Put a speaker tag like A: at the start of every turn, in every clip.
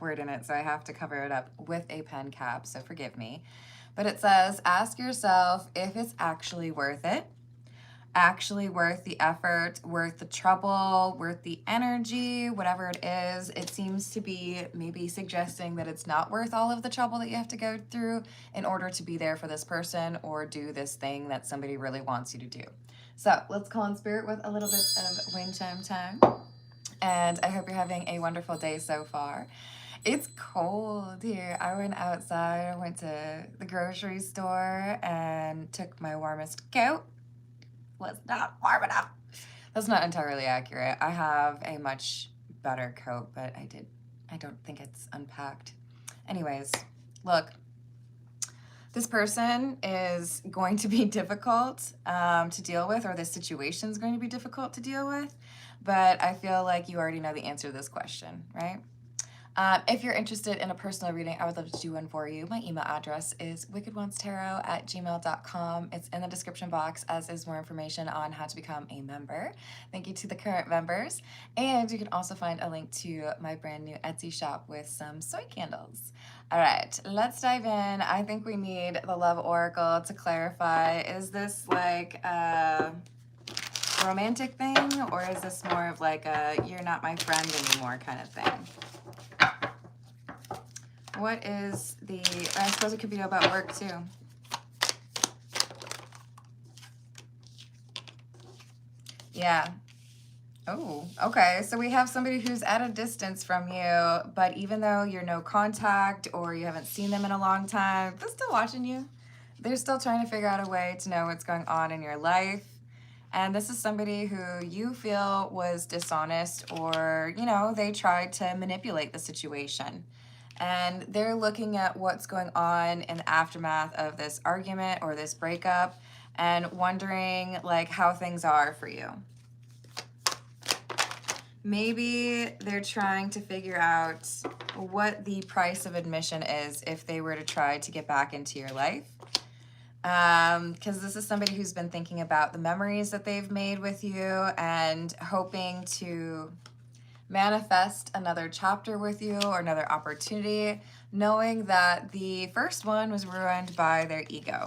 A: word in it, so I have to cover it up with a pen cap, so forgive me. But it says, ask yourself if it's actually worth it, actually worth the effort, worth the trouble, worth the energy, whatever it is. It seems to be maybe suggesting that it's not worth all of the trouble that you have to go through in order to be there for this person or do this thing that somebody really wants you to do. So let's call in spirit with a little bit of wind chime time. And I hope you're having a wonderful day so far. It's cold here. I went outside, I went to the grocery store and took my warmest coat. Was not warm enough. That's not entirely accurate. I have a much better coat, but I don't think it's unpacked. Anyways, look, this person is going to be difficult to deal with, or this situation is going to be difficult to deal with, but I feel like you already know the answer to this question, right? If you're interested in a personal reading, I would love to do one for you. My email address is wickedonestarot@gmail.com. It's in the description box, as is more information on how to become a member. Thank you to the current members. And you can also find a link to my brand new Etsy shop with some soy candles. All right, let's dive in. I think we need the Love Oracle to clarify. Is this like a romantic thing, or is this more of like a you're not my friend anymore kind of thing? What is the, I suppose it could be about work too. Yeah. Oh, okay. So we have somebody who's at a distance from you, but even though you're no contact or you haven't seen them in a long time, they're still watching you. They're still trying to figure out a way to know what's going on in your life. And this is somebody who you feel was dishonest, or, you know, they tried to manipulate the situation. And they're looking at what's going on in the aftermath of this argument or this breakup and wondering like how things are for you. Maybe they're trying to figure out what the price of admission is if they were to try to get back into your life. Because this is somebody who's been thinking about the memories that they've made with you and hoping to manifest another chapter with you or another opportunity, knowing that the first one was ruined by their ego.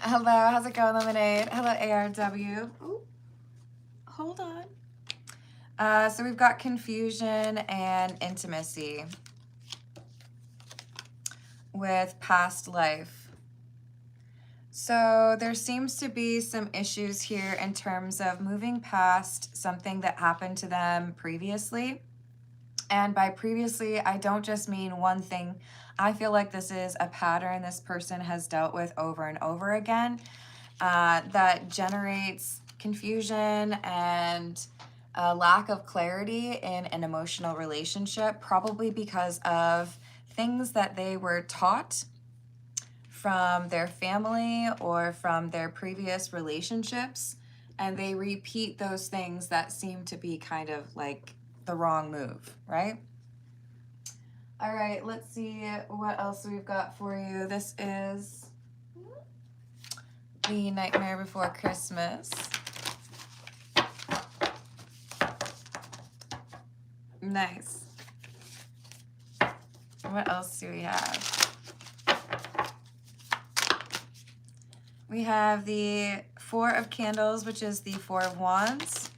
A: Hello, how's it going, Lemonade? Hello, ARW. Ooh, hold on. So we've got confusion and intimacy with past life. So there seems to be some issues here in terms of moving past something that happened to them previously. And by previously, I don't just mean one thing. I feel like this is a pattern this person has dealt with over and over again that generates confusion and a lack of clarity in an emotional relationship, probably because of things that they were taught from their family or from their previous relationships, and they repeat those things that seem to be kind of like the wrong move, right? All right, let's see what else we've got for you. This is the Nightmare Before Christmas. Nice. What else do we have? We have the Four of Candles, which is the Four of Wands.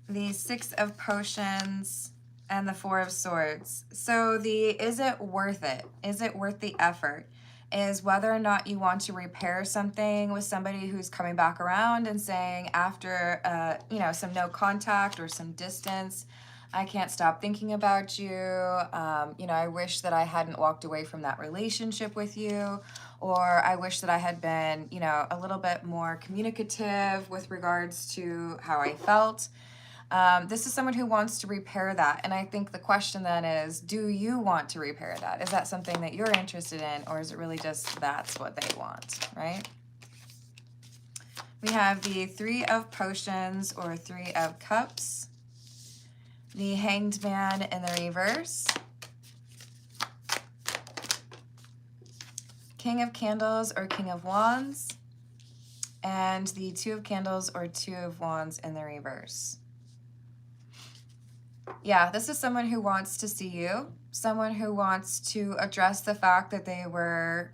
A: The Six of Potions and the Four of Swords. So the is it worth it? Is it worth the effort? Is whether or not you want to repair something with somebody who's coming back around and saying after, you know, some no contact or some distance, I can't stop thinking about you. You know, I wish that I hadn't walked away from that relationship with you, or I wish that I had been, you know, a little bit more communicative with regards to how I felt. This is someone who wants to repair that. And I think the question then is, do you want to repair that? Is that something that you're interested in, or is it really just that's what they want, right? We have the Three of Potions or Three of Cups. The Hanged Man in the reverse. King of Candles or King of Wands. and the Two of Candles or Two of Wands in the reverse. Yeah, this is someone who wants to see you, someone who wants to address the fact that they were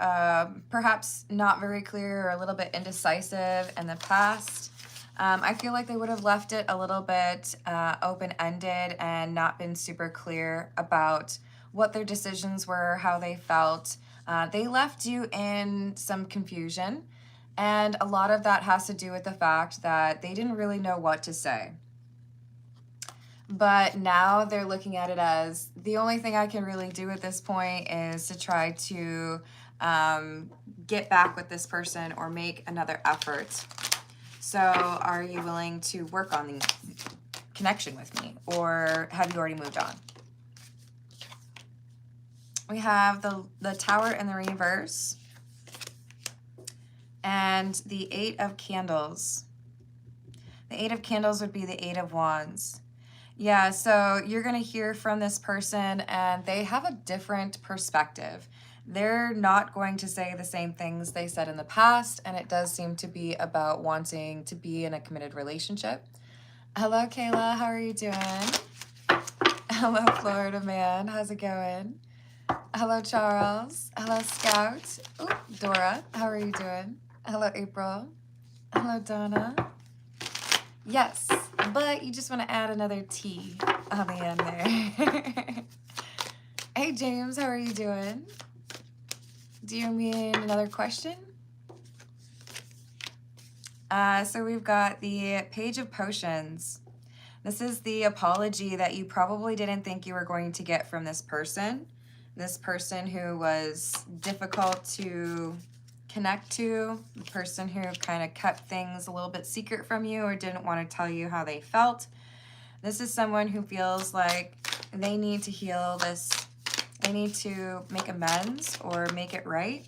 A: perhaps not very clear or a little bit indecisive in the past. I feel like they would have left it a little bit open-ended and not been super clear about what their decisions were, how they felt. They left you in some confusion, and a lot of that has to do with the fact that they didn't really know what to say. But now they're looking at it as the only thing I can really do at this point is to try to get back with this person or make another effort. So are you willing to work on the connection with me, or have you already moved on? We have the Tower in the reverse and the Eight of Candles. The Eight of Candles would be the Eight of Wands. Yeah, so you're going to hear from this person and they have a different perspective. They're not going to say the same things they said in the past, and it does seem to be about wanting to be in a committed relationship. Hello, Kayla. How are you doing? Hello, Florida man. How's it going? Hello, Charles. Hello, Scout. Ooh, Dora. How are you doing? Hello, April. Hello, Donna. Yes, but you just want to add another T on the end there. Hey, James, how are you doing? Do you mean another question? So we've got the Page of Potions. This is the apology that you probably didn't think you were going to get from this person. This person who was difficult to connect to, the person who kind of kept things a little bit secret from you or didn't want to tell you how they felt. This is someone who feels like they need to heal this. They need to make amends or make it right.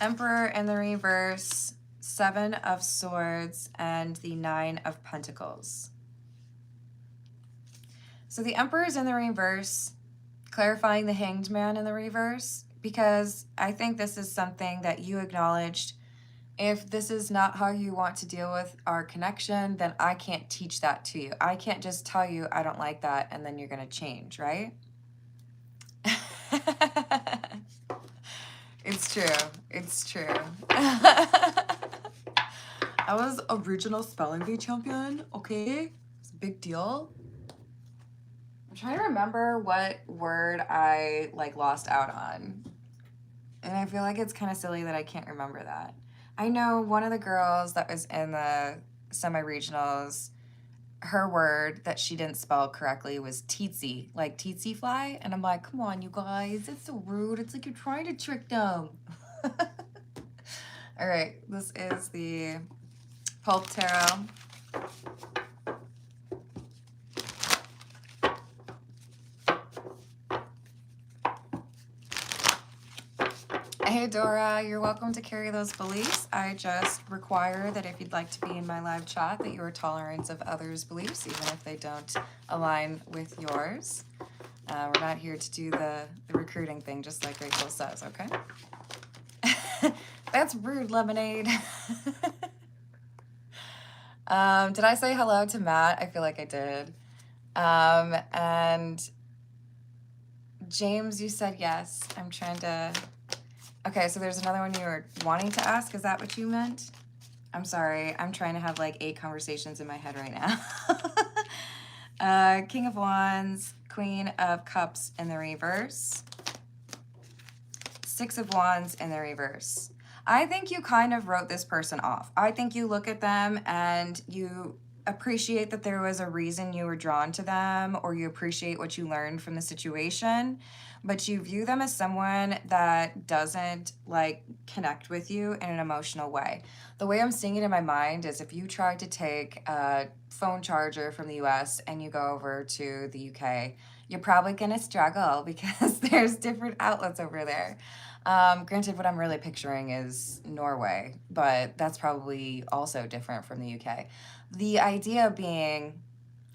A: Emperor in the reverse, Seven of Swords, and the Nine of Pentacles. So the Emperor is in the reverse, clarifying the Hanged Man in the reverse, because I think this is something that you acknowledged. If this is not how you want to deal with our connection, then I can't teach that to you. I can't just tell you I don't like that and then you're going to change, right? It's true. It's true. I was a regional spelling bee champion, okay? It's a big deal. I'm trying to remember what word I lost out on. And I feel like it's kind of silly that I can't remember that. I know one of the girls that was in the semi-regionals, her word that she didn't spell correctly was teetsy, like tsetse fly. And I'm like, come on, you guys, it's so rude. It's like you're trying to trick them. All right, this is the Pulp Tarot. Hey Dora, you're welcome to carry those beliefs. I just require that if you'd like to be in my live chat, that you are tolerant of others' beliefs, even if they don't align with yours. We're not here to do the recruiting thing, just like Rachel says, okay? That's rude, Lemonade. Did I say hello to Matt? I feel like I did. And James, you said yes. I'm trying to... Okay, so there's another one you were wanting to ask. Is that what you meant? I'm sorry. I'm trying to have 8 conversations in my head right now. King of Wands, Queen of Cups in the reverse. Six of Wands in the reverse. I think you kind of wrote this person off. I think you look at them and you appreciate that there was a reason you were drawn to them, or you appreciate what you learned from the situation, but you view them as someone that doesn't connect with you in an emotional way. The way I'm seeing it in my mind is if you tried to take a phone charger from the US and you go over to the UK, you're probably gonna struggle because there's different outlets over there. Granted, what I'm really picturing is Norway, but that's probably also different from the UK. The idea being,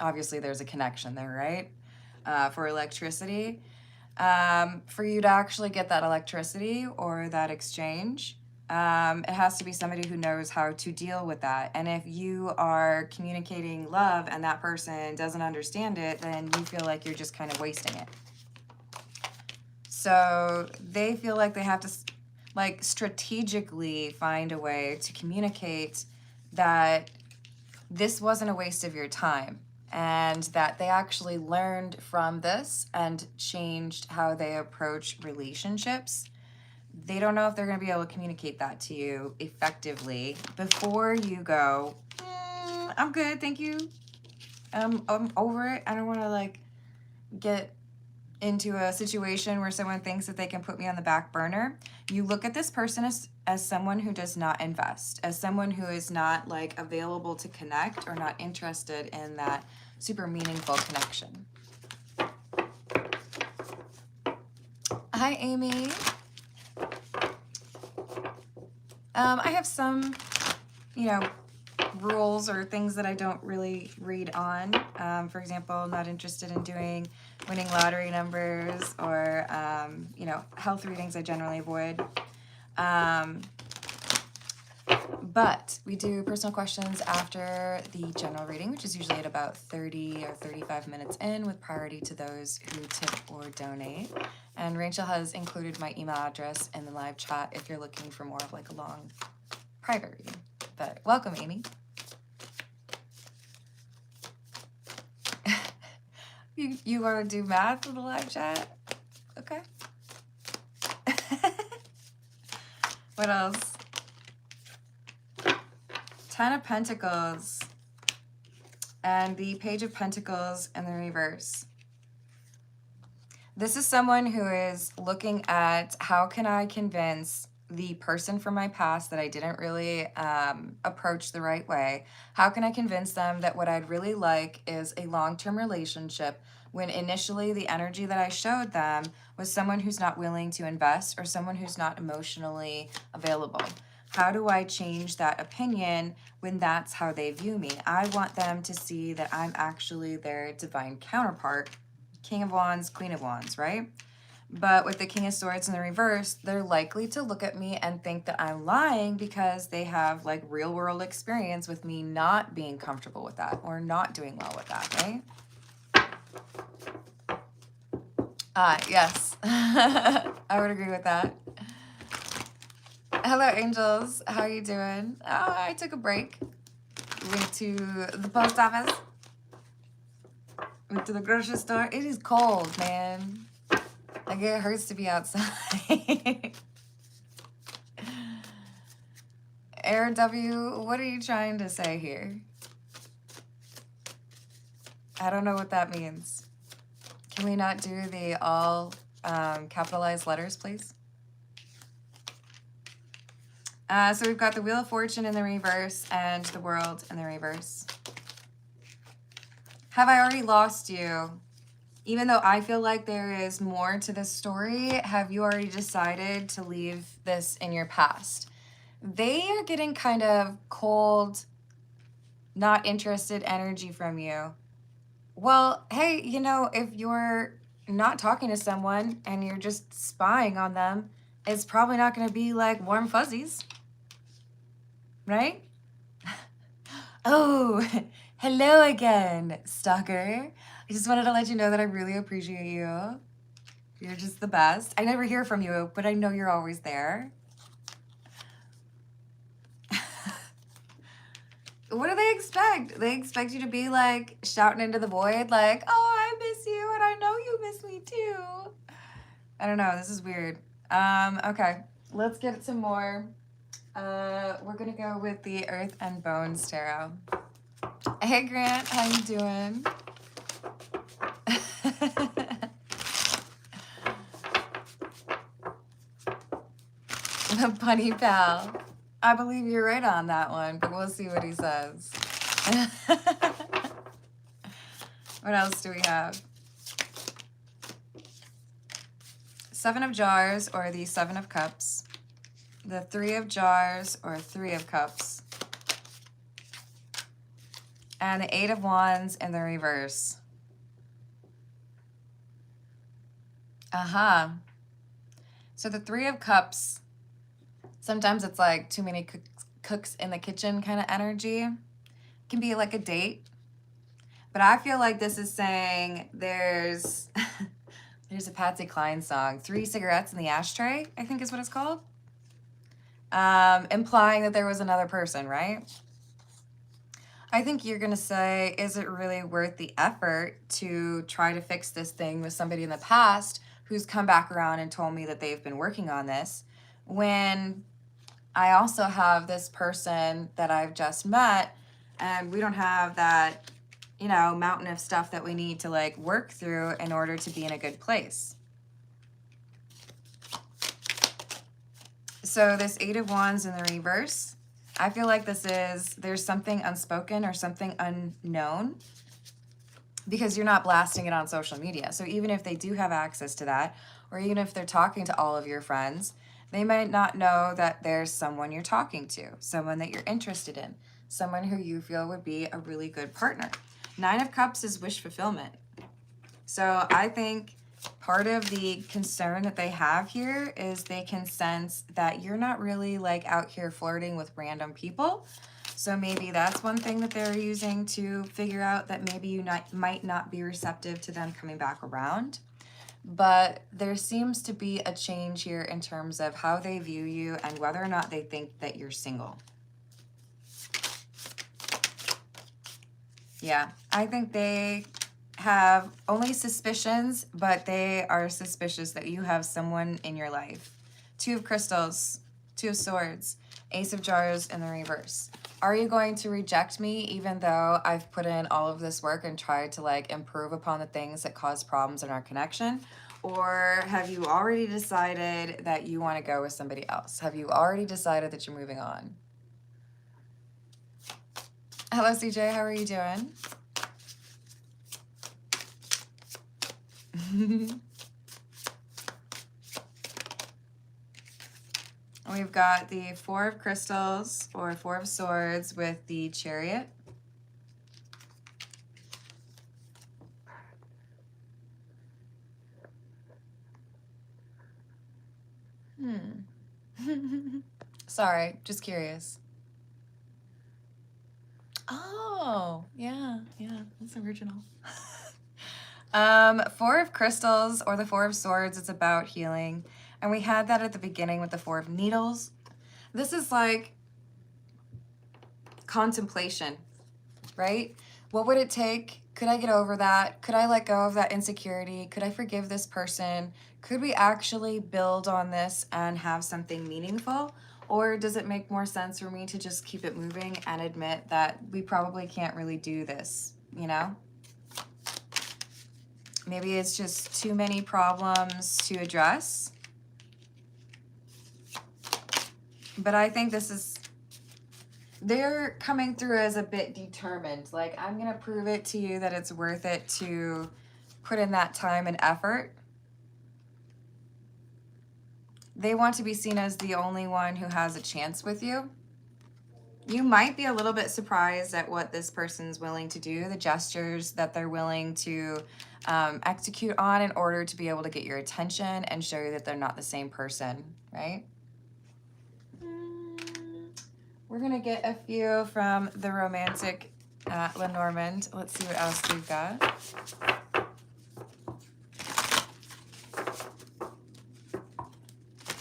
A: obviously there's a connection there, right? For electricity. For you to actually get that electricity or that exchange, It has to be somebody who knows how to deal with that. And if you are communicating love and that person doesn't understand it, then you feel like you're just kind of wasting it. So they feel like they have to like strategically find a way to communicate that this wasn't a waste of your time, and that they actually learned from this and changed how they approach relationships. They don't know if they're going to be able to communicate that to you effectively before you go, I'm good, thank you. I'm over it. I don't want to like get into a situation where someone thinks that they can put me on the back burner. You look at this person as someone who does not invest, as someone who is not like available to connect or not interested in that super meaningful connection. Hi, Amy. I have some, rules or things that I don't really read on. For example, not interested in doing winning lottery numbers or, health readings I generally avoid. But we do personal questions after the general reading, which is usually at about 30 or 35 minutes in, with priority to those who tip or donate. And Rachel has included my email address in the live chat if you're looking for more of like a long private reading. But welcome, Amy. You want to do math in the live chat? Okay. What else? 10 of Pentacles and the Page of Pentacles in the reverse. This is someone who is looking at how can I convince the person from my past that I didn't really approach the right way. How can I convince them that what I'd really like is a long-term relationship when initially the energy that I showed them was someone who's not willing to invest or someone who's not emotionally available? How do I change that opinion when that's how they view me? I want them to see that I'm actually their divine counterpart, King of Wands, Queen of Wands, right? But with the King of Swords in the reverse, they're likely to look at me and think that I'm lying because they have like real world experience with me not being comfortable with that or not doing well with that, right? Yes, I would agree with that. Hello, angels. How are you doing? Oh, I took a break. Went to the post office. Went to the grocery store. It is cold, man. Like, it hurts to be outside. Air W, what are you trying to say here? I don't know what that means. Can we not do the all capitalized letters, please? So we've got the Wheel of Fortune in the reverse and the World in the reverse. Have I already lost you? Even though I feel like there is more to this story, have you already decided to leave this in your past? They are getting kind of cold, not interested energy from you. Well, hey, if you're not talking to someone and you're just spying on them, it's probably not going to be like warm fuzzies, right? Oh, hello again, stalker. I just wanted to let you know that I really appreciate you. You're just the best. I never hear from you, but I know you're always there. What do they expect? They expect you to be like shouting into the void like, oh, I miss you and I know you miss me too. I don't know. This is weird. Okay. Let's get some more. We're going to go with the Earth and Bones Tarot. Hey, Grant. How you doing? The Bunny Pal. I believe you're right on that one, but we'll see what he says. What else do we have? Seven of Jars or the Seven of Cups. The Three of Jars or Three of Cups. And the Eight of Wands in the reverse. So the Three of Cups Sometimes it's like too many cooks in the kitchen kind of energy. It can be like a date. But I feel like this is saying there's there's a Patsy Cline song, 3 cigarettes in the ashtray, I think is what it's called. Implying that there was another person, right? I think you're going to say, is it really worth the effort to try to fix this thing with somebody in the past who's come back around and told me that they've been working on this, when I also have this person that I've just met and we don't have that, you know, mountain of stuff that we need to like work through in order to be in a good place. So this 8 of Wands in the reverse, I feel like this is, there's something unspoken or something unknown because you're not blasting it on social media. So even if they do have access to that, or even if they're talking to all of your friends, they might not know that there's someone you're talking to, someone that you're interested in, someone who you feel would be a really good partner. 9 of Cups is wish fulfillment. So I think part of the concern that they have here is they can sense that you're not really like out here flirting with random people. So maybe that's one thing that they're using to figure out that maybe you might not be receptive to them coming back around. But there seems to be a change here in terms of how they view you and whether or not they think that you're single. Yeah, I think they have only suspicions, but they are suspicious that you have someone in your life. 2 of Crystals, 2 of Swords, Ace of Jars in the reverse. Are you going to reject me even though I've put in all of this work and tried to like improve upon the things that cause problems in our connection? Or have you already decided that you want to go with somebody else? Have you already decided that you're moving on? Hello, CJ. How are you doing? We've got the 4 of Crystals or 4 of Swords with the Chariot. Sorry, just curious. Oh, yeah, that's original. 4 of Crystals or the 4 of Swords, it's about healing. And we had that at the beginning with the 4 of Needles. This is like contemplation, right? What would it take? Could I get over that? Could I let go of that insecurity? Could I forgive this person? Could we actually build on this and have something meaningful? Or does it make more sense for me to just keep it moving and admit that we probably can't really do this, you know? Maybe it's just too many problems to address. But I think this is, they're coming through as a bit determined. Like, I'm going to prove it to you that it's worth it to put in that time and effort. They want to be seen as the only one who has a chance with you. You might be a little bit surprised at what this person's willing to do, the gestures that they're willing to execute on in order to be able to get your attention and show you that they're not the same person, right? We're going to get a few from the romantic Lenormand. Let's see what else we've got.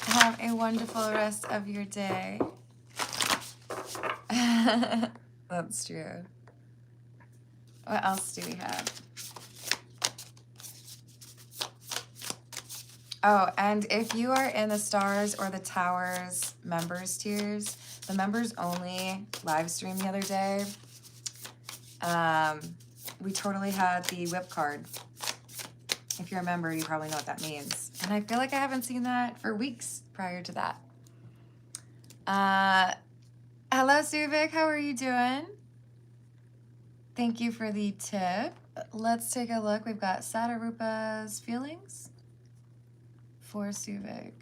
A: Have a wonderful rest of your day. That's true. What else do we have? Oh, and if you are in the Stars or the Towers members tiers, the members only live stream the other day, we totally had the whip card. If you're a member, you probably know what that means. And I feel like I haven't seen that for weeks prior to that. Hello, Suvik. How are you doing? Thank you for the tip. Let's take a look. We've got Satarupa's feelings for Suvik.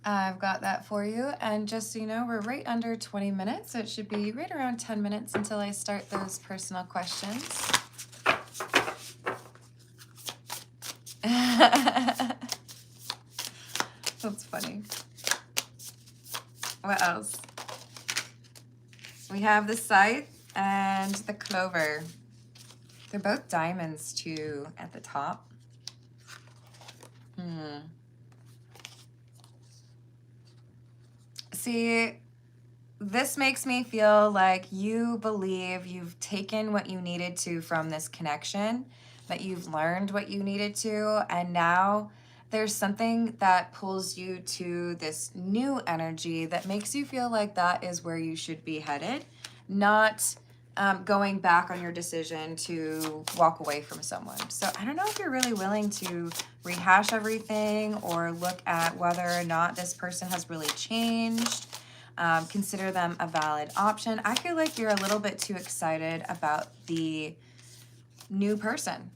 A: I've got that for you. And just so you know, we're right under 20 minutes. So it should be right around 10 minutes until I start those personal questions. That's funny. What else? We have the scythe and the clover. They're both diamonds too at the top. See, this makes me feel like you believe you've taken what you needed to from this connection, that you've learned what you needed to, and now there's something that pulls you to this new energy that makes you feel like that is where you should be headed, not going back on your decision to walk away from someone. So I don't know if you're really willing to rehash everything or look at whether or not this person has really changed. Consider them a valid option. I feel like you're a little bit too excited about the new person.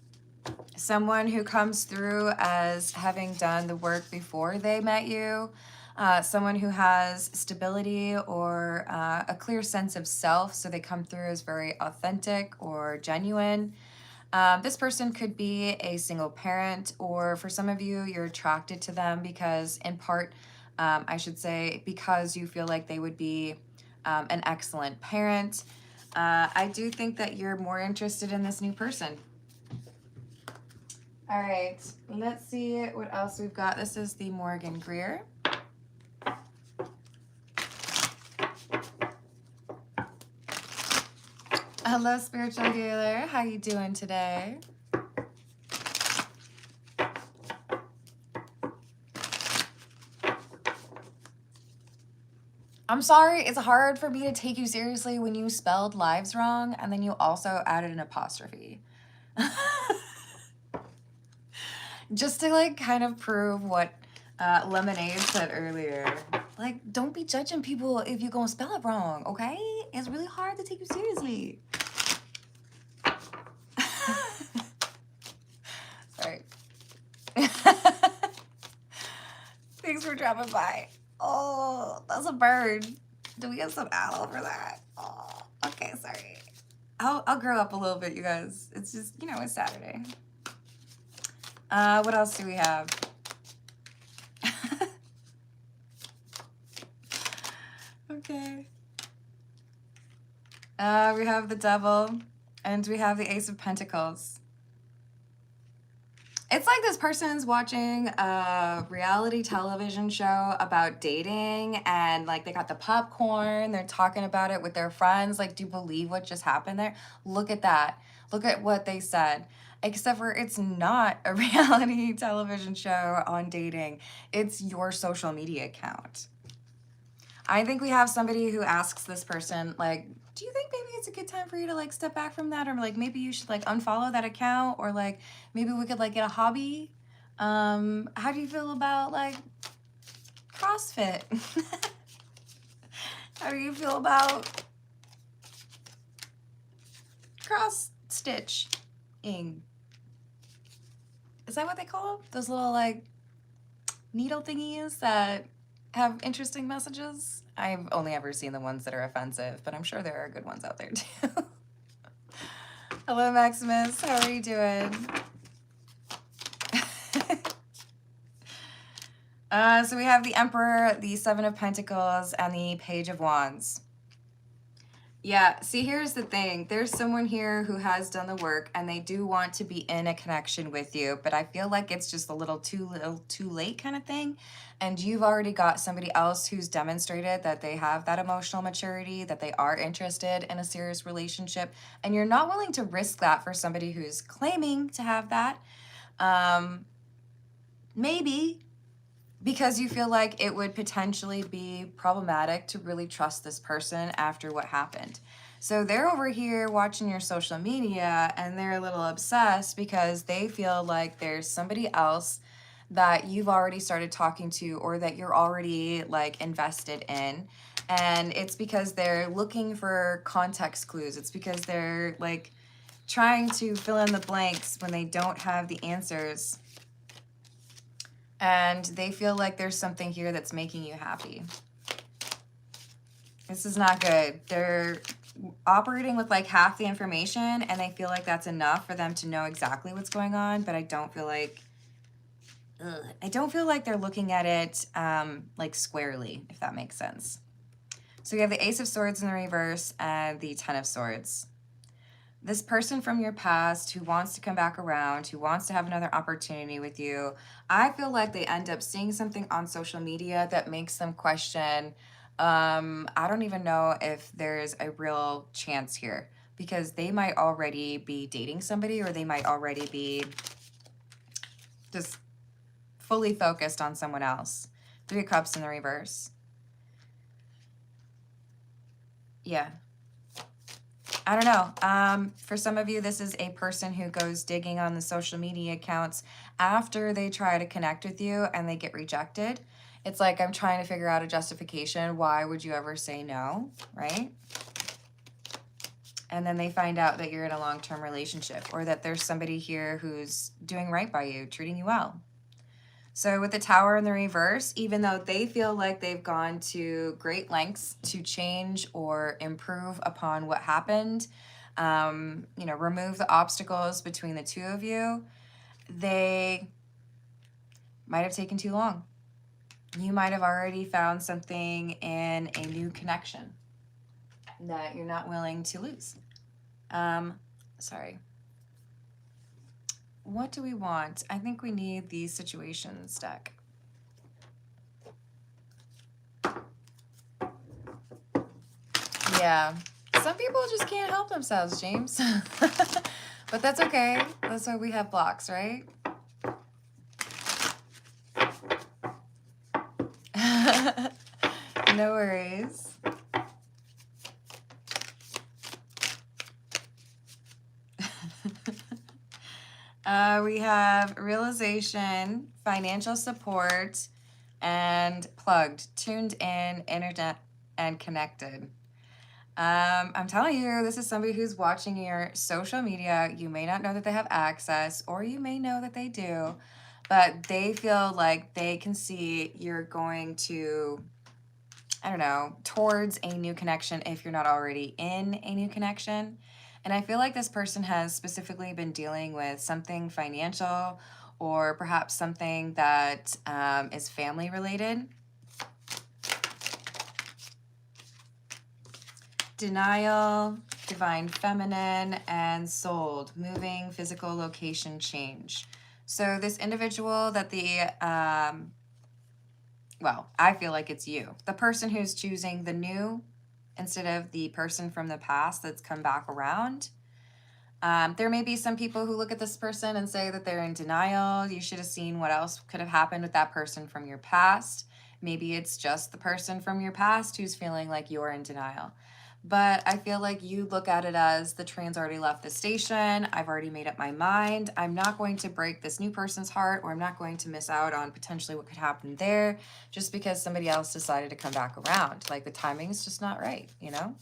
A: Someone who comes through as having done the work before they met you. Someone who has stability or a clear sense of self, so they come through as very authentic or genuine. This person could be a single parent, or for some of you, you're attracted to them because, in part, I should say, because you feel like they would be an excellent parent. I do think that you're more interested in this new person. All right, let's see what else we've got. This is the Morgan Greer. Hello, spiritual healer. How you doing today? I'm sorry, it's hard for me to take you seriously when you spelled lives wrong and then you also added an apostrophe. Just to like kind of prove what Lemonade said earlier. Like, don't be judging people if you're gonna spell it wrong, okay? It's really hard to take you seriously. Sorry. Thanks for dropping by. Oh, that's a bird. Do we have some aloe for that? Oh, okay, sorry. I'll grow up a little bit, you guys. It's just, you know, it's Saturday. What else do we have? Okay. We have the Devil, and we have the Ace of Pentacles. It's like this person's watching a reality television show about dating, and like they got the popcorn, they're talking about it with their friends. Like, do you believe what just happened there? Look at that. Look at what they said. Except for it's not a reality television show on dating. It's your social media account. I think we have somebody who asks this person, like, do you think maybe it's a good time for you to like step back from that, or like maybe you should like unfollow that account, or like maybe we could like get a hobby? How do you feel about like CrossFit? How do you feel about cross stitching? Is that what they call them? Those little like needle thingies that have interesting messages? I've only ever seen the ones that are offensive, but I'm sure there are good ones out there too. Hello, Maximus. How are you doing? So we have the Emperor, the Seven of Pentacles, and the Page of Wands. Yeah, see, here's the thing. There's someone here who has done the work, and they do want to be in a connection with you, but I feel like it's just a little too late kind of thing. And you've already got somebody else who's demonstrated that they have that emotional maturity, that they are interested in a serious relationship, and you're not willing to risk that for somebody who's claiming to have that. Maybe because you feel like it would potentially be problematic to really trust this person after what happened. So they're over here watching your social media and they're a little obsessed because they feel like there's somebody else that you've already started talking to or that you're already like invested in. And it's because they're looking for context clues. It's because they're like trying to fill in the blanks when they don't have the answers. And they feel like there's something here that's making you happy. This is not good. They're operating with like half the information and they feel like that's enough for them to know exactly what's going on, but I don't feel like they're looking at it like squarely, if that makes sense. So we have the Ace of Swords in the reverse and the Ten of Swords. This person from your past who wants to come back around, who wants to have another opportunity with you, I feel like they end up seeing something on social media that makes them question, I don't even know if there's a real chance here, because they might already be dating somebody, or they might already be just fully focused on someone else. Three of Cups in the reverse. Yeah. I don't know. For some of you, this is a person who goes digging on the social media accounts after they try to connect with you and they get rejected. It's like, I'm trying to figure out a justification. Why would you ever say no, right? And then they find out that you're in a long-term relationship, or that there's somebody here who's doing right by you, treating you well. So with the Tower in the reverse, even though they feel like they've gone to great lengths to change or improve upon what happened, you know, remove the obstacles between the two of you, they might have taken too long. You might have already found something in a new connection that you're not willing to lose. Sorry. What do we want? I think we need the situations deck. Yeah. Some people just can't help themselves, James. But that's okay. That's why we have blocks, right? No worries. We have realization, financial support, and plugged, tuned in, internet, and connected. I'm telling you, this is somebody who's watching your social media. You may not know that they have access, or you may know that they do, but they feel like they can see you're going to, I don't know, towards a new connection if you're not already in a new connection. And I feel like this person has specifically been dealing with something financial, or perhaps something that is family related. Denial, divine feminine, and souled, moving, physical location change. So this individual that well, I feel like it's you. The person who's choosing the new instead of the person from the past that's come back around. There may be some people who look at this person and say that they're in denial. You should have seen what else could have happened with that person from your past. Maybe it's just the person from your past who's feeling like you're in denial. But I feel like you look at it as the train's already left the station. I've already made up my mind. I'm not going to break this new person's heart, or I'm not going to miss out on potentially what could happen there just because somebody else decided to come back around. Like, the timing is just not right, you know?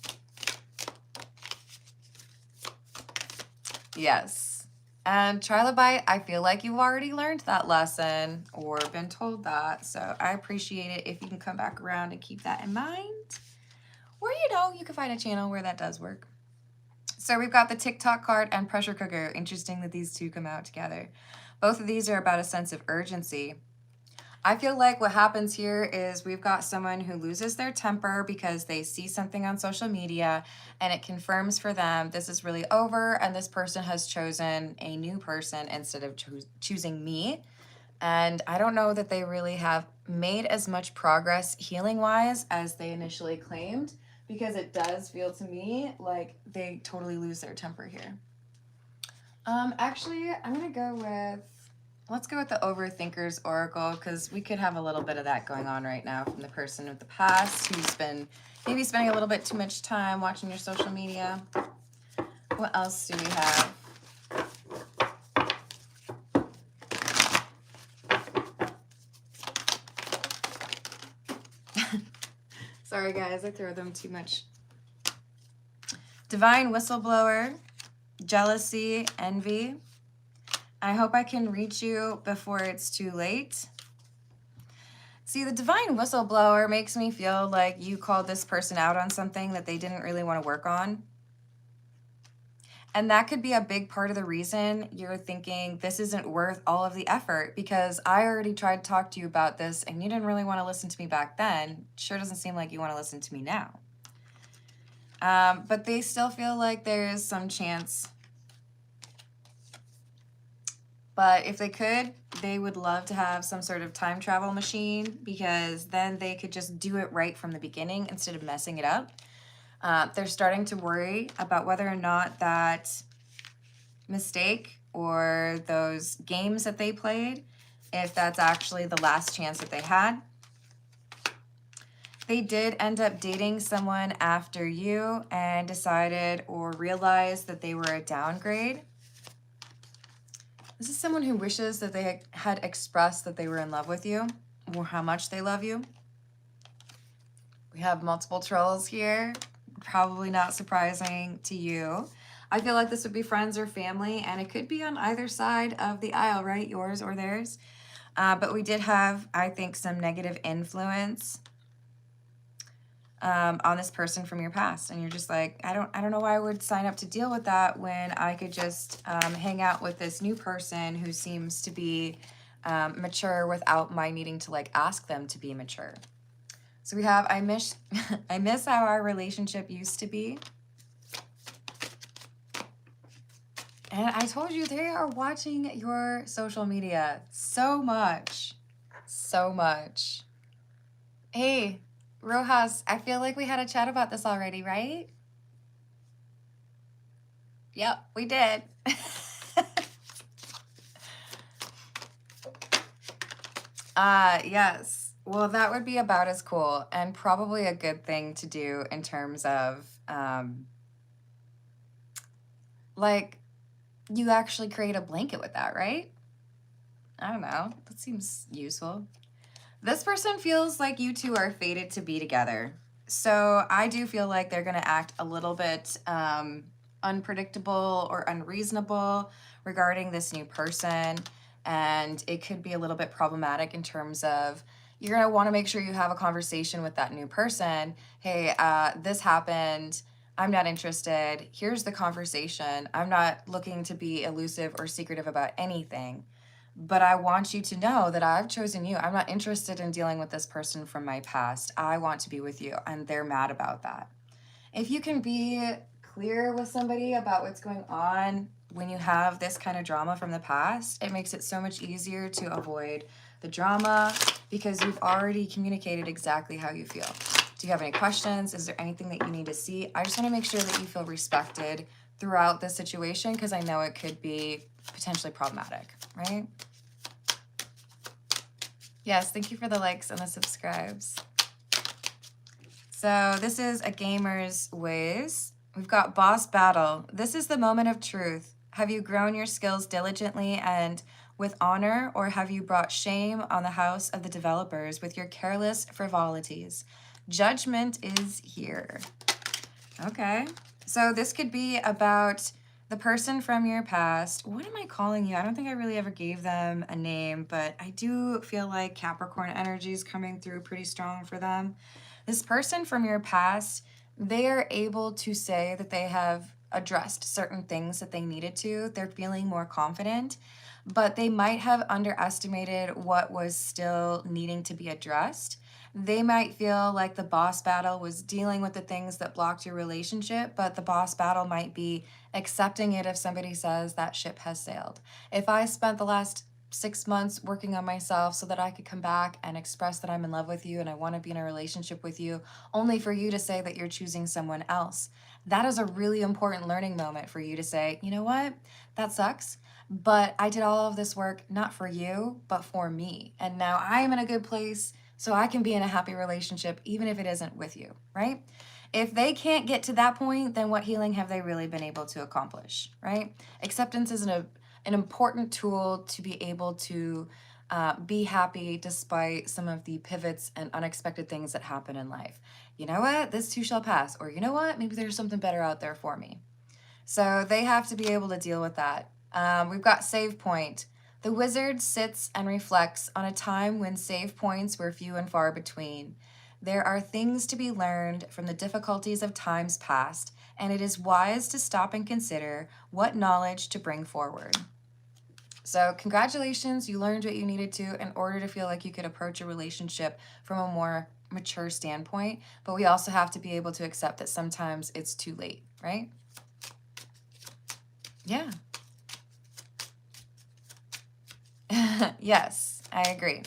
A: Yes. And Trilobite, I feel like you've already learned that lesson or been told that. So I appreciate it if you can come back around and keep that in mind. Or, you know, you can find a channel where that does work. So we've got the TikTok card and pressure cooker. Interesting that these two come out together. Both of these are about a sense of urgency. I feel like what happens here is we've got someone who loses their temper because they see something on social media and it confirms for them this is really over, and this person has chosen a new person instead of choosing me. And I don't know that they really have made as much progress healing-wise as they initially claimed, because it does feel to me like they totally lose their temper here. Actually, I'm going to go with, let's go with the Overthinker's Oracle, because we could have a little bit of that going on right now from the person of the past who's been maybe spending a little bit too much time watching your social media. What else do we have? Sorry, guys, I throw them too much. Divine Whistleblower, jealousy, envy. I hope I can reach you before it's too late. See, the divine whistleblower makes me feel like you called this person out on something that they didn't really want to work on. And that could be a big part of the reason you're thinking this isn't worth all of the effort, because I already tried to talk to you about this and you didn't really want to listen to me back then. Sure doesn't seem like you want to listen to me now. But they still feel like there is some chance. But if they could, they would love to have some sort of time travel machine, because then they could just do it right from the beginning instead of messing it up. They're starting to worry about whether or not that mistake or those games that they played, if that's actually the last chance that they had. They did end up dating someone after you and decided or realized that they were a downgrade. This is someone who wishes that they had expressed that they were in love with you or how much they love you. We have multiple trolls here. Probably not surprising to you. I feel like this would be friends or family, and it could be on either side of the aisle, right? Yours or theirs. But we did have, I think, some negative influence on this person from your past, and you're just like, I don't know why I would sign up to deal with that when I could just hang out with this new person who seems to be mature without my needing to like ask them to be mature. So we have, I miss how our relationship used to be. And I told you, they are watching your social media so much. So much. Hey, Rojas, I feel like we had a chat about this already, right? Yep, we did. Yes. Well, that would be about as cool and probably a good thing to do in terms of, like, you actually create a blanket with that, right? I don't know. That seems useful. This person feels like you two are fated to be together. So I do feel like they're going to act a little bit unpredictable or unreasonable regarding this new person. And it could be a little bit problematic in terms of, you're going to want to make sure you have a conversation with that new person. Hey, this happened. I'm not interested. Here's the conversation. I'm not looking to be elusive or secretive about anything, but I want you to know that I've chosen you. I'm not interested in dealing with this person from my past. I want to be with you, and they're mad about that. If you can be clear with somebody about what's going on when you have this kind of drama from the past, it makes it so much easier to avoid the drama because you've already communicated exactly how you feel. Do you have any questions? Is there anything that you need to see? I just want to make sure that you feel respected throughout this situation, because I know it could be potentially problematic, right? Yes, thank you for the likes and the subscribes. So this is a gamer's ways. We've got boss battle. This is the moment of truth. Have you grown your skills diligently and with honor, or have you brought shame on the house of the developers with your careless frivolities? Judgment is here. Okay. So this could be about the person from your past. What am I calling you? I don't think I really ever gave them a name, but I do feel like Capricorn energy is coming through pretty strong for them. This person from your past, they are able to say that they have addressed certain things that they needed to. They're feeling more confident, but they might have underestimated what was still needing to be addressed. They might feel like the boss battle was dealing with the things that blocked your relationship, but the boss battle might be accepting it if somebody says that ship has sailed. If I spent the last 6 months working on myself so that I could come back and express that I'm in love with you and I want to be in a relationship with you, only for you to say that you're choosing someone else, that is a really important learning moment for you to say, you know what, that sucks, but I did all of this work not for you, but for me. And now I am in a good place so I can be in a happy relationship, even if it isn't with you, right? If they can't get to that point, then what healing have they really been able to accomplish, right? Acceptance is an important tool to be able to be happy despite some of the pivots and unexpected things that happen in life. You know what? This too shall pass. Or you know what? Maybe there's something better out there for me. So they have to be able to deal with that. We've got save point. The wizard sits and reflects on a time when save points were few and far between. There are things to be learned from the difficulties of times past, and it is wise to stop and consider what knowledge to bring forward. So congratulations, you learned what you needed to in order to feel like you could approach a relationship from a more mature standpoint, but we also have to be able to accept that sometimes it's too late, right? Yeah. Yes, I agree.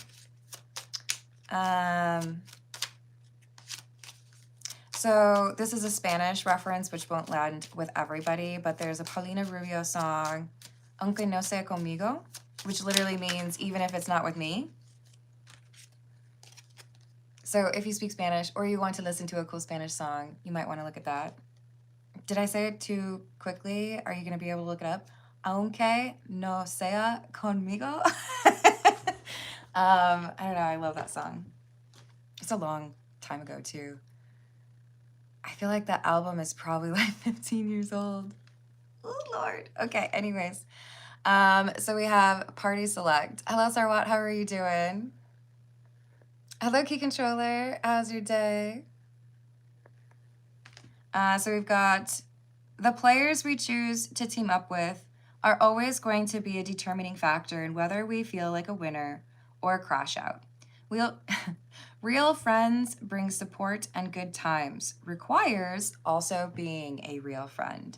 A: So this is a Spanish reference, which won't land with everybody, but there's a Paulina Rubio song, Aunque no sea conmigo, which literally means even if it's not with me. So if you speak Spanish or you want to listen to a cool Spanish song, you might want to look at that. Did I say it too quickly? Are you going to be able to look it up? Aunque no sea conmigo. I don't know. I love that song. It's a long time ago too. I feel like that album is probably like 15 years old. Oh, Lord. Okay, anyways. So we have Party Select. Hello, Sarwat. How are you doing? Hello, Key Controller. How's your day? So we've got the players we choose to team up with are always going to be a determining factor in whether we feel like a winner or a crash out. Real friends bring support and good times. Requires also being a real friend.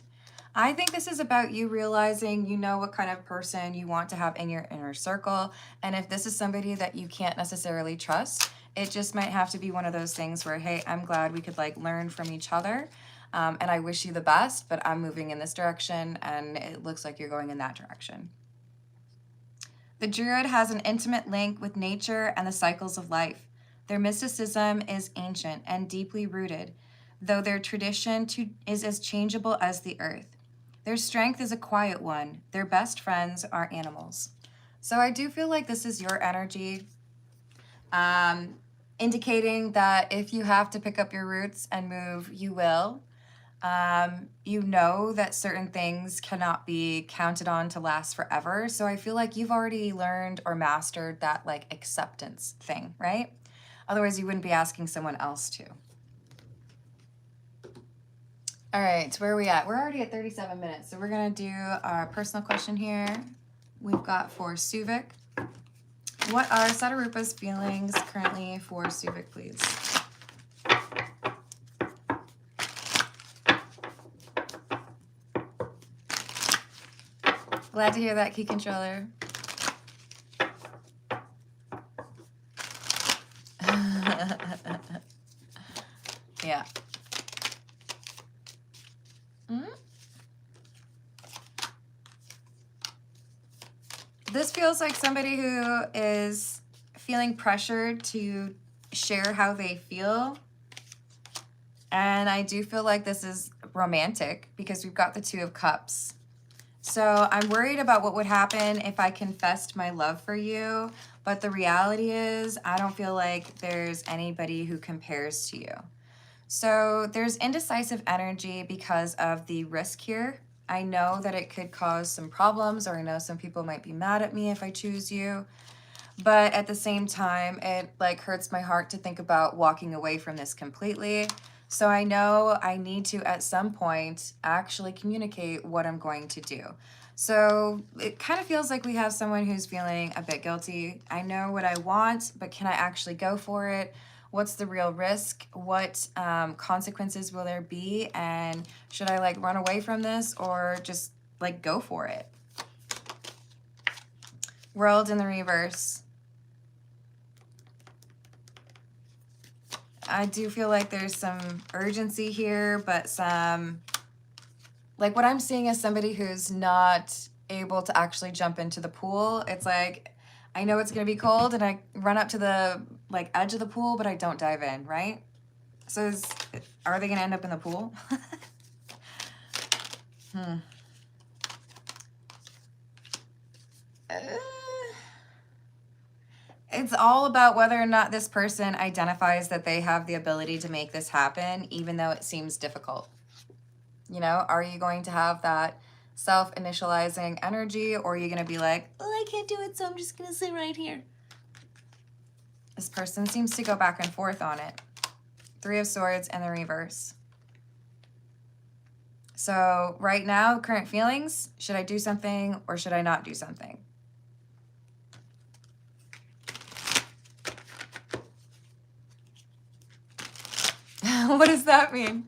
A: I think this is about you realizing you know what kind of person you want to have in your inner circle. And if this is somebody that you can't necessarily trust, it just might have to be one of those things where, hey, I'm glad we could like learn from each other. And I wish you the best, but I'm moving in this direction and it looks like you're going in that direction. The Druid has an intimate link with nature and the cycles of life. Their mysticism is ancient and deeply rooted, though their tradition is as changeable as the earth. Their strength is a quiet one. Their best friends are animals. So I do feel like this is your energy, indicating that if you have to pick up your roots and move, you will. You know that certain things cannot be counted on to last forever. So I feel like you've already learned or mastered that like acceptance thing, right? Otherwise you wouldn't be asking someone else to. All right, where are we at? We're already at 37 minutes. So we're gonna do our personal question here. We've got for Suvik. What are Satarupa's feelings currently for Suvik, please? Glad to hear that, Key Controller. Yeah. Mm-hmm. This feels like somebody who is feeling pressured to share how they feel. And I do feel like this is romantic because we've got the Two of Cups. So I'm worried about what would happen if I confessed my love for you. But the reality is I don't feel like there's anybody who compares to you. So there's indecisive energy because of the risk here. I know that it could cause some problems, or I know some people might be mad at me if I choose you. But at the same time, it like hurts my heart to think about walking away from this completely. So I know I need to, at some point, actually communicate what I'm going to do. So it kind of feels like we have someone who's feeling a bit guilty. I know what I want, but can I actually go for it? What's the real risk? What consequences will there be? And should I like run away from this or just like go for it? World in the reverse. I do feel like there's some urgency here, but some, like what I'm seeing is somebody who's not able to actually jump into the pool. It's like, I know it's gonna be cold and I run up to the like edge of the pool, but I don't dive in, right? So are they gonna end up in the pool? It's all about whether or not this person identifies that they have the ability to make this happen, even though it seems difficult. You know, are you going to have that self-initializing energy, or are you going to be like, oh, I can't do it, so I'm just going to sit right here? This person seems to go back and forth on it. Three of Swords and the reverse. So right now, current feelings, should I do something or should I not do something? What does that mean?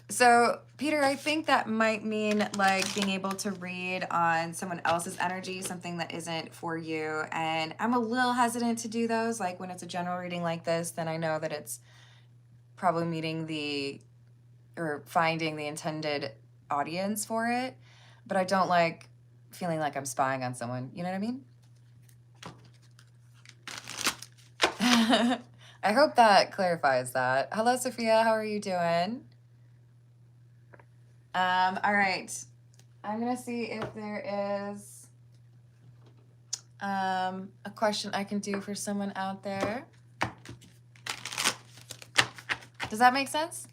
A: So Peter, I think that might mean like being able to read on someone else's energy, something that isn't for you. And I'm a little hesitant to do those. Like when it's a general reading like this, then I know that it's probably finding the intended audience for it. But I don't like feeling like I'm spying on someone. You know what I mean? I hope that clarifies that. Hello, Sophia. How are you doing? All right. I'm going to see if there is a question I can do for someone out there. Does that make sense?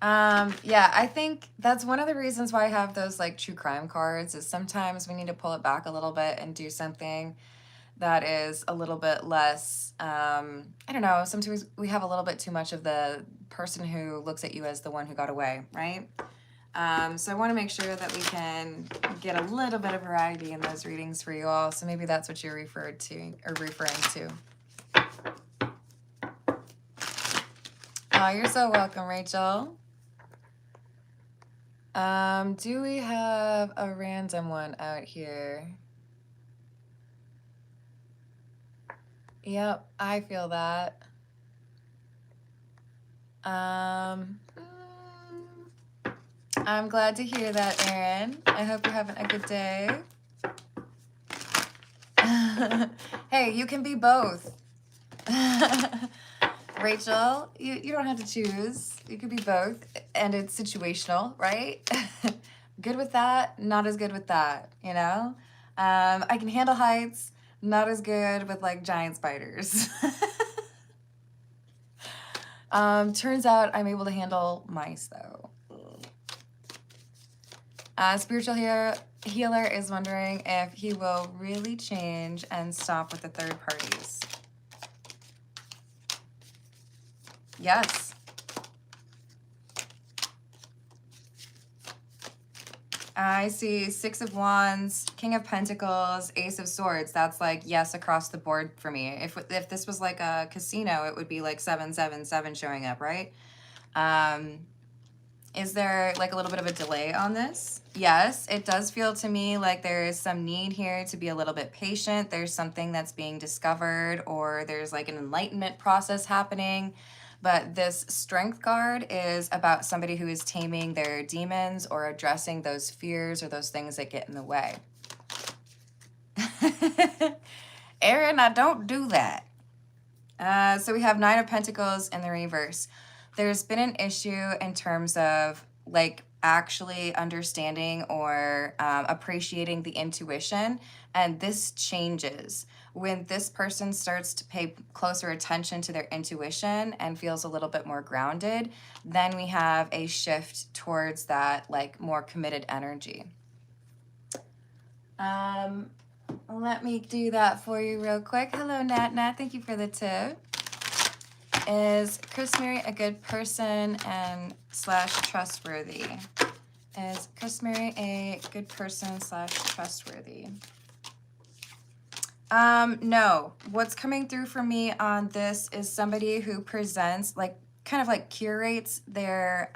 A: Yeah, I think that's one of the reasons why I have those like true crime cards is sometimes we need to pull it back a little bit and do something that is a little bit less, I don't know, sometimes we have a little bit too much of the person who looks at you as the one who got away, right? So I want to make sure that we can get a little bit of variety in those readings for you all. So maybe that's what you're referring to. Oh, you're so welcome, Rachel. Do we have a random one out here? Yep, I feel that. I'm glad to hear that, Erin. I hope you're having a good day. Hey, you can be both. Rachel, you don't have to choose. You could be both, and it's situational, right? Good with that, not as good with that, you know? I can handle heights, not as good with like giant spiders. Turns out I'm able to handle mice though. Spiritual healer is wondering if he will really change and stop with the third parties. Yes. I see 6 of Wands, King of Pentacles, Ace of Swords. That's like yes across the board for me. If this was like a casino, it would be like 777 showing up, right? Is there like a little bit of a delay on this? Yes, it does feel to me like there is some need here to be a little bit patient. There's something that's being discovered, or there's like an enlightenment process happening. But this strength card is about somebody who is taming their demons or addressing those fears or those things that get in the way. Erin, I don't do that. So we have 9 of Pentacles in the reverse. There's been an issue in terms of like actually understanding or appreciating the intuition, and this changes when this person starts to pay closer attention to their intuition and feels a little bit more grounded. Then we have a shift towards that like more committed energy. Let me do that for you real quick. Hello, Nat. Thank you for the tip. Is Chris Mary a good person and / trustworthy? Is Chris Mary a good person / trustworthy? No. What's coming through for me on this is somebody who presents, like, kind of like curates their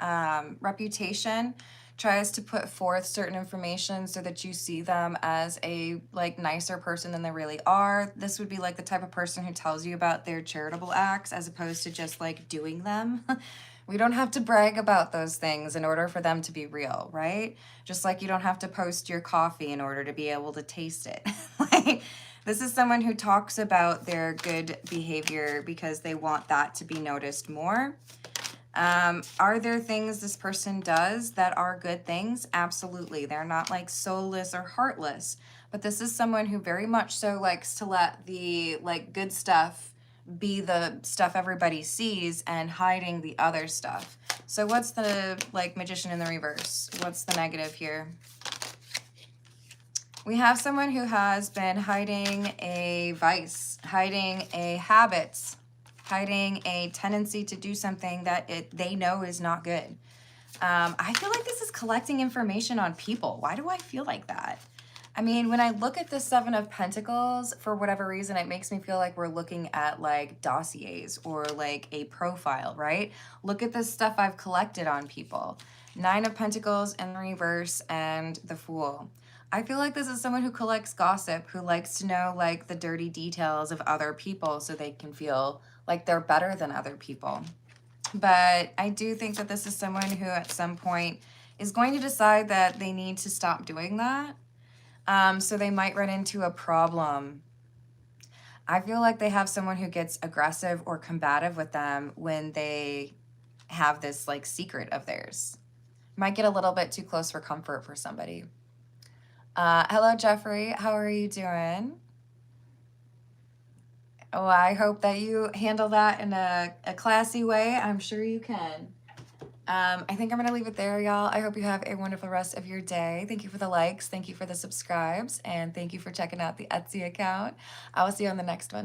A: reputation, tries to put forth certain information so that you see them as a like nicer person than they really are. This would be like the type of person who tells you about their charitable acts as opposed to just like doing them. We don't have to brag about those things in order for them to be real, right? Just like you don't have to post your coffee in order to be able to taste it. Like, this is someone who talks about their good behavior because they want that to be noticed more. Are there things this person does that are good things? Absolutely. They're not like soulless or heartless, but this is someone who very much so likes to let the like good stuff be the stuff everybody sees and hiding the other stuff. So what's the like Magician in the reverse? What's the negative here? We have someone who has been hiding a vice, hiding a habit, hiding a tendency to do something that they know is not good. I feel like this is collecting information on people. Why do I feel like that? I mean, when I look at the Seven of Pentacles, for whatever reason, it makes me feel like we're looking at like dossiers or like a profile, right? Look at the stuff I've collected on people. Nine of Pentacles in reverse and the Fool. I feel like this is someone who collects gossip, who likes to know like the dirty details of other people so they can feel like they're better than other people. But I do think that this is someone who at some point is going to decide that they need to stop doing that. So they might run into a problem. I feel like they have someone who gets aggressive or combative with them when they have this like secret of theirs. Might get a little bit too close for comfort for somebody. Hello, Jeffrey. How are you doing? Oh, I hope that you handle that in a classy way. I'm sure you can. I think I'm going to leave it there, y'all. I hope you have a wonderful rest of your day. Thank you for the likes. Thank you for the subscribes. And thank you for checking out the Etsy account. I will see you on the next one.